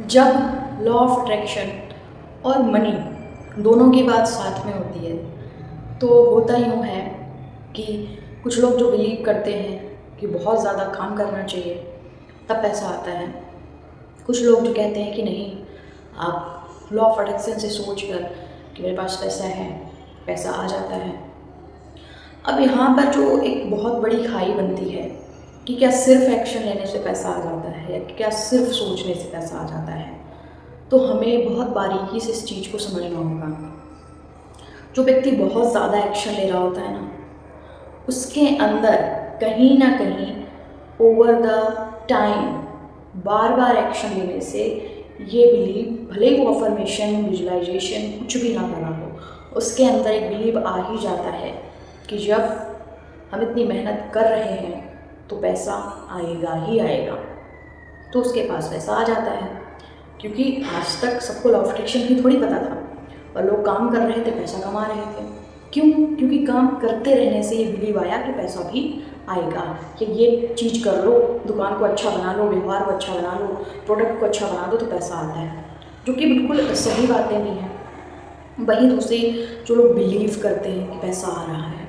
जब law of attraction और money दोनों की बात साथ में होती है तो होता यूँ है कि कुछ लोग जो बिलीव करते हैं कि बहुत ज़्यादा काम करना चाहिए तब पैसा आता है। कुछ लोग जो कहते हैं कि नहीं, आप लॉ ऑफ अट्रैक्शन से सोच कर कि मेरे पास पैसा है, पैसा आ जाता है। अब यहाँ पर जो एक बहुत बड़ी खाई बनती है कि क्या सिर्फ एक्शन लेने से पैसा आ जाता है या क्या सिर्फ सोचने से पैसा आ जाता है, तो हमें बहुत बारीकी से इस चीज़ को समझना होगा। जो व्यक्ति बहुत ज़्यादा एक्शन ले रहा होता है ना, उसके अंदर कहीं ना कहीं over the time bar bar action लेने से ये बिलीव, भले ही वो अफर्मेशन, विजुअलाइजेशन कुछ भी ना करा हो, उसके अंदर एक बिलीव आ ही जाता है कि जब हम इतनी मेहनत कर रहे हैं तो पैसा आएगा ही आएगा। तो उसके पास पैसा आ जाता है, क्योंकि आज तक सबको लॉ ऑफ अट्रैक्शन की थोड़ी पता था और लोग काम कर रहे थे, पैसा कमा रहे थे। क्यों? क्योंकि काम करते रहने से ये बिलीव आया कि पैसा भी आएगा, कि ये चीज़ कर लो, दुकान को अच्छा बना लो, व्यवहार को अच्छा बना लो, प्रोडक्ट को अच्छा बना दो तो पैसा आता है, जो कि बिल्कुल सही बातें भी हैं। वहीं दूसरे जो लोग बिलीव करते हैं कि पैसा आ रहा है,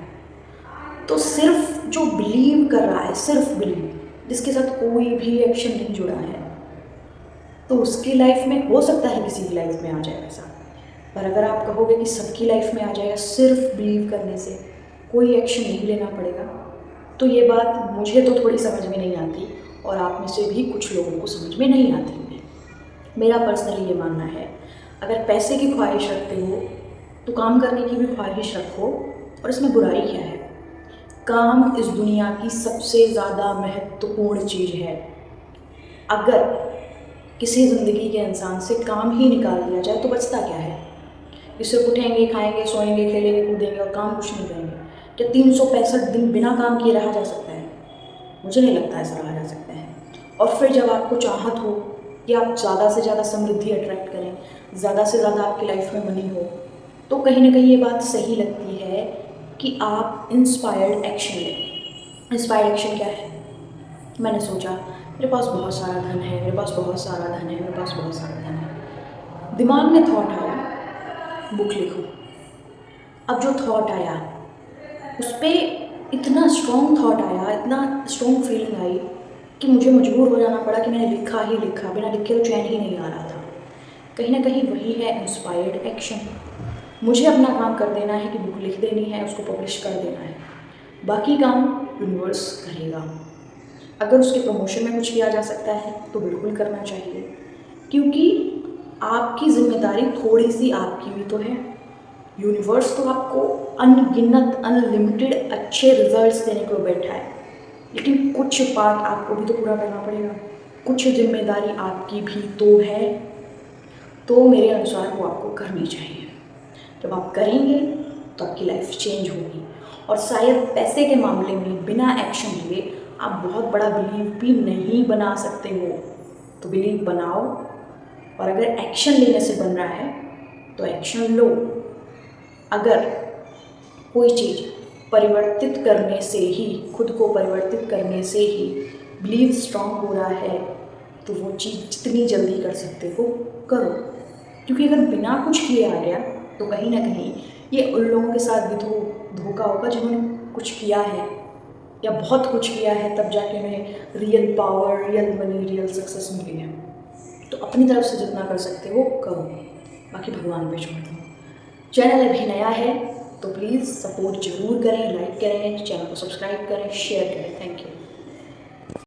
तो सिर्फ जो बिलीव कर रहा है, सिर्फ बिलीव, जिसके साथ कोई भी एक्शन नहीं जुड़ा है, तो उसकी लाइफ में हो सकता है किसी की लाइफ में आ जाए पैसा। पर अगर आप कहोगे कि सबकी लाइफ में आ जाएगा सिर्फ बिलीव करने से, कोई एक्शन नहीं लेना पड़ेगा, तो ये बात मुझे तो थोड़ी समझ में नहीं आती और आप में से भी कुछ लोगों को समझ में नहीं आती होगी। मेरा पर्सनली ये मानना है, अगर पैसे की ख्वाहिश रखते हो तो काम करने की भी ख्वाहिश रखो, और इसमें बुराई क्या है? काम इस दुनिया की सबसे ज़्यादा महत्वपूर्ण चीज़ है। अगर किसी ज़िंदगी के इंसान से काम ही निकाल दिया जाए तो बचता क्या है? कि सिर्फ उठेंगे, खाएंगे, सोएंगे, खेलेंगे, कूदेंगे और काम कुछ नहीं करेंगे। क्या 365 दिन बिना काम किए रहा जा सकता है? मुझे नहीं लगता ऐसा रहा जा सकता है। और फिर जब आपको चाहत हो कि आप ज़्यादा से ज़्यादा समृद्धि अट्रैक्ट करें, ज़्यादा से ज़्यादा आपकी लाइफ में मनी हो, तो कहीं ना कहीं ये बात सही लगती है कि आप इंस्पायर्ड एक्शन लें। इंस्पायर्ड एक्शन क्या है? मैंने सोचा मेरे पास बहुत सारा धन है, मेरे पास बहुत सारा धन है, मेरे पास बहुत सारा धन है। दिमाग में थॉट आया, बुक लिखो। अब जो थॉट आया उस पर इतना स्ट्रॉन्ग थॉट आया, इतना स्ट्रॉन्ग फीलिंग आई कि मुझे मजबूर हो जाना पड़ा कि मैंने लिखा ही लिखा, बिना लिखे तो चैन ही नहीं आ रहा था। कहीं ना कहीं वही है इंस्पायर्ड एक्शन। मुझे अपना काम कर देना है कि बुक लिख देनी है, उसको पब्लिश कर देना है, बाकी काम यूनिवर्स करेगा। अगर उसके प्रमोशन में कुछ किया जा सकता है तो बिल्कुल करना चाहिए, क्योंकि आपकी जिम्मेदारी थोड़ी सी आपकी भी तो है। यूनिवर्स तो आपको अनगिनत, अनलिमिटेड अच्छे रिजल्ट्स देने को बैठा है, लेकिन कुछ पार्ट आपको भी तो पूरा करना पड़ेगा, कुछ जिम्मेदारी आपकी भी तो है। तो मेरे अनुसार वो आपको करनी चाहिए। जब आप करेंगे तो आपकी लाइफ चेंज होगी। और शायद पैसे के मामले में बिना एक्शन लिए आप बहुत बड़ा बिलीव भी नहीं बना सकते हो, तो बिलीव बनाओ। और अगर एक्शन लेने से बन रहा है तो एक्शन लो। अगर कोई चीज़ परिवर्तित करने से ही, खुद को परिवर्तित करने से ही बिलीव स्ट्रांग हो रहा है, तो वो चीज़ जितनी जल्दी कर सकते हो करो। क्योंकि अगर बिना कुछ किए आ गया तो कहीं ना कहीं ये उन लोगों के साथ भी तो धोखा होगा जिन्होंने कुछ किया है या बहुत कुछ किया है, तब जाके उन्हें real power, real money, real success मिली है। तो अपनी तरफ से जितना कर सकते हो करो, बाकी भगवान पे छोड़ दो। चैनल अभी नया है तो प्लीज़ सपोर्ट जरूर करें, लाइक करें, चैनल को सब्सक्राइब करें, शेयर करें। Thank you.